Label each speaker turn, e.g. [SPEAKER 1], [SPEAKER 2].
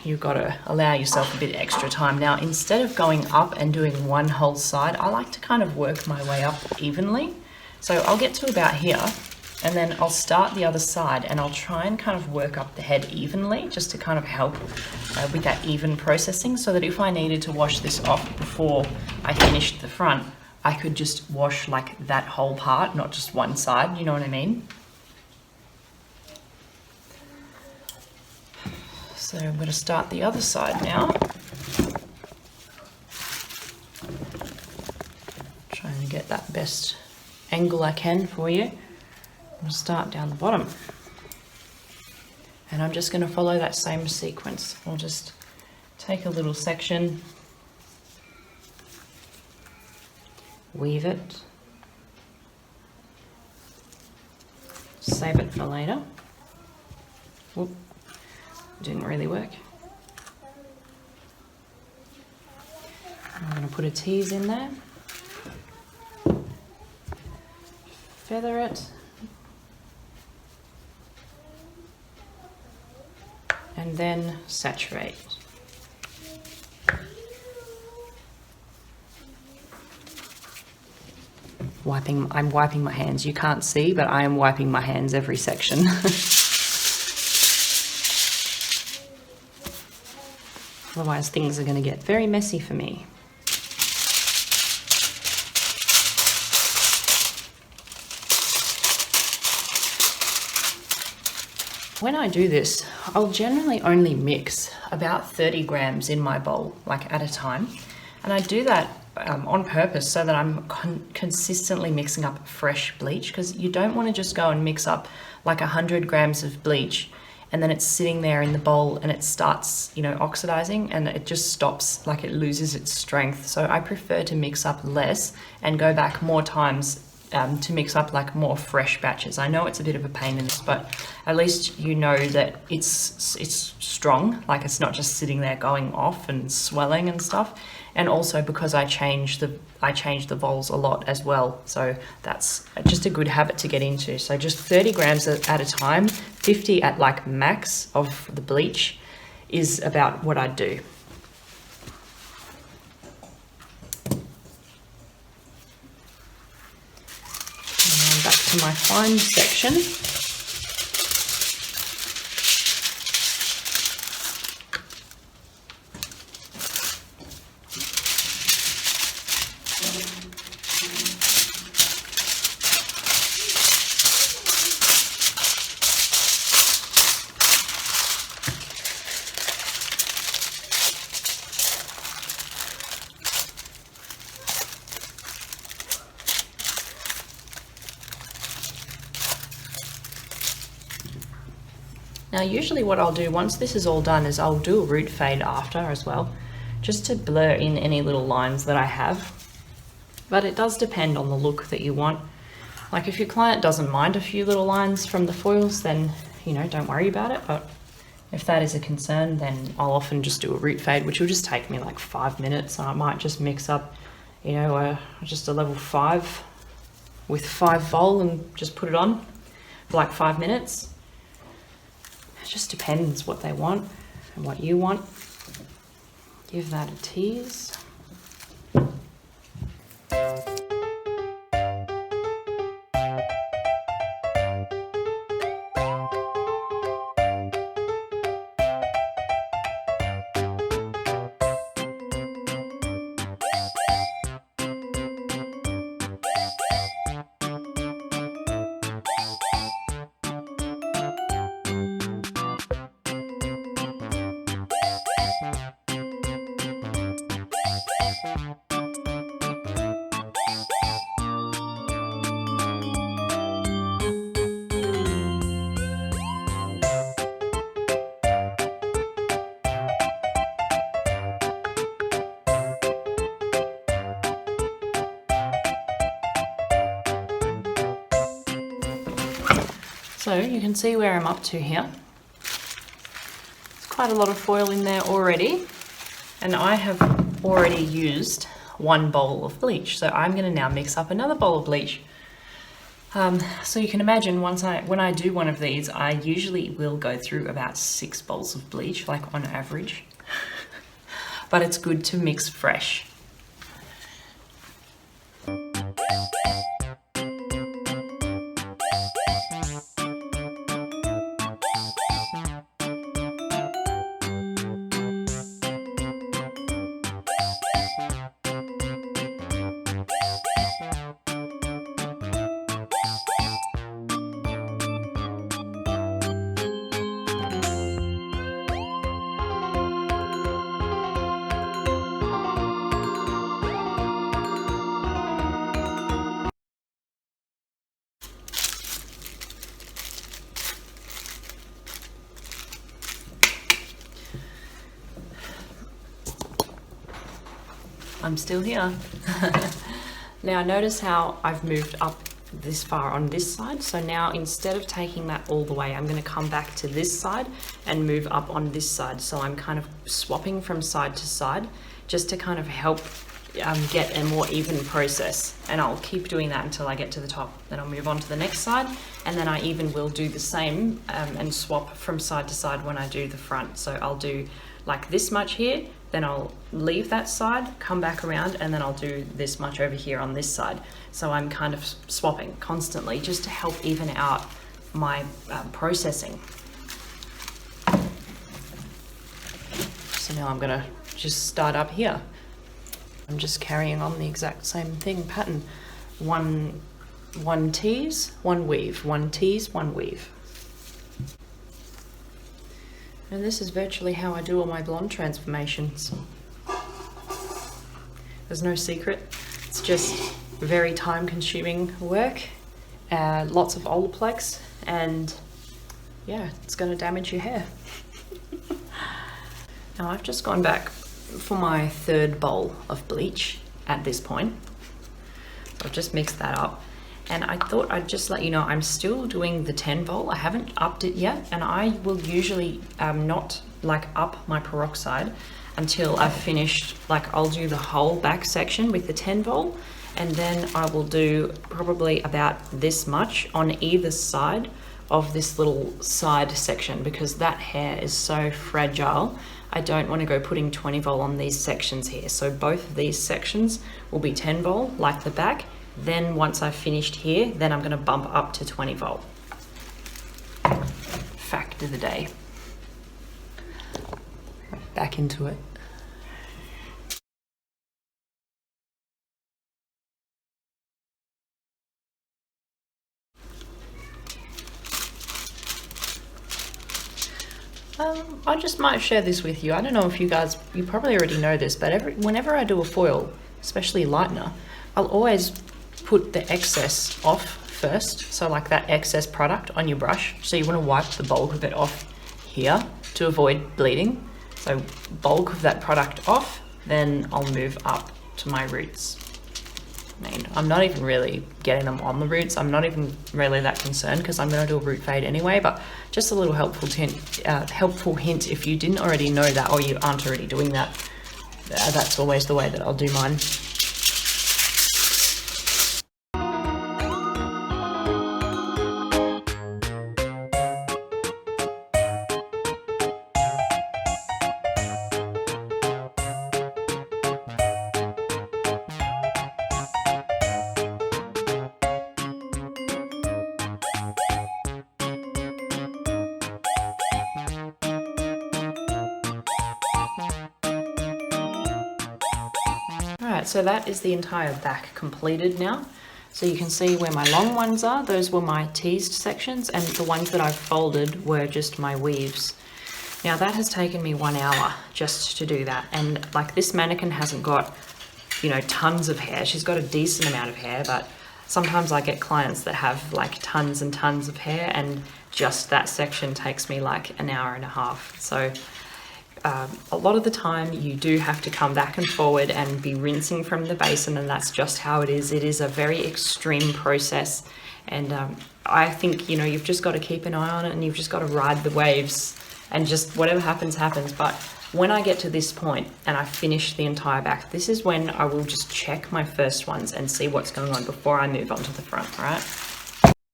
[SPEAKER 1] you've got to allow yourself a bit extra time. Now, instead of going up and doing one whole side, I like to kind of work my way up evenly. So I'll get to about here, and then I'll start the other side, and I'll try and kind of work up the head evenly, just to kind of help with that even processing, so that if I needed to wash this off before I finished the front, I could just wash like that whole part, not just one side, you know what I mean? So I'm going to start the other side now. Trying to get that best angle I can for you. I'm going to start down the bottom. And I'm just going to follow that same sequence. I'll just take a little section, weave it, save it for later. Whoop, didn't really work. I'm going to put a tease in there, feather it, and then saturate. I'm wiping my hands. You can't see, but I am wiping my hands every section. Otherwise things are going to get very messy for me. When I do this, I'll generally only mix about 30 grams in my bowl, like at a time. And I do that on purpose so that I'm consistently mixing up fresh bleach, because you don't want to just go and mix up like 100 grams of bleach and then it's sitting there in the bowl and it starts, you know, oxidizing, and it just stops, like it loses its strength. So I prefer to mix up less and go back more times to mix up like more fresh batches. I know it's a bit of a pain in this, but at least you know that it's strong, like it's not just sitting there going off and swelling and stuff. And also because I change the bowls a lot as well, so that's just a good habit to get into. So just 30 grams at a time, 50 at like max of the bleach is about what I do. And back to my fine section. Now usually what I'll do once this is all done is I'll do a root fade after as well, just to blur in any little lines that I have. But it does depend on the look that you want. Like if your client doesn't mind a few little lines from the foils, then, you know, don't worry about it. But if that is a concern, then I'll often just do a root fade, which will just take me like 5 minutes. And I might just mix up, you know, just a level 5 with 5 vol and just put it on for like 5 minutes. It just depends what they want and what you want. Give that a tease. So you can see where I'm up to here. There's quite a lot of foil in there already, and I have already used 1 bowl of bleach. So I'm going to now mix up another bowl of bleach. So you can imagine when I do one of these, I usually will go through about 6 bowls of bleach, like on average. But it's good to mix fresh. I'm still here. Now notice how I've moved up this far on this side. So now instead of taking that all the way, I'm going to come back to this side and move up on this side. So I'm kind of swapping from side to side just to kind of help get a more even process. And I'll keep doing that until I get to the top. Then I'll move on to the next side, and then I even will do the same and swap from side to side when I do the front. So I'll do like this much here, then I'll leave that side, come back around, and then I'll do this much over here on this side. So I'm kind of swapping constantly just to help even out my processing. So now I'm gonna just start up here. I'm just carrying on the exact same pattern. One tease, one weave, one tease, one weave. And this is virtually how I do all my blonde transformations. There's no secret. It's just very time-consuming work, lots of Olaplex, and yeah, it's going to damage your hair. Now I've just gone back for my 3rd bowl of bleach at this point. So I've just mixed that up. And I thought I'd just let you know I'm still doing the 10 bowl. I haven't upped it yet, and I will usually not like up my peroxide until I've finished. Like I'll do the whole back section with the 10 bowl, and then I will do probably about this much on either side of this little side section, because that hair is so fragile. I don't want to go putting 20 vol on these sections here. So both of these sections will be 10 vol like the back. Then once I've finished here, then I'm going to bump up to 20 volt. Fact of the day. Back into it. I just might share this with you. I don't know if you probably already know this, but whenever I do a foil, especially lightener, I'll always put the excess off first. So like that excess product on your brush. So you want to wipe the bulk of it off here to avoid bleeding. So bulk of that product off, then I'll move up to my roots. I mean, I'm not even really getting them on the roots. I'm not even really that concerned because I'm going to do a root fade anyway, but just a little helpful hint if you didn't already know that or you aren't already doing that. That's always the way that I'll do mine. Alright, so that is the entire back completed now. So you can see where my long ones are. Those were my teased sections, and the ones that I've folded were just my weaves. Now that has taken me 1 hour just to do that. And like this mannequin hasn't got, you know, tons of hair. She's got a decent amount of hair, but sometimes I get clients that have like tons and tons of hair, and just that section takes me like an hour and a half. So a lot of the time you do have to come back and forward and be rinsing from the basin, and that's just how it is. It is a very extreme process, and I think, you know, you've just got to keep an eye on it, and you've just got to ride the waves, and just whatever happens, happens. But when I get to this point and I finish the entire back, this is when I will just check my first ones and see what's going on before I move on to the front, right?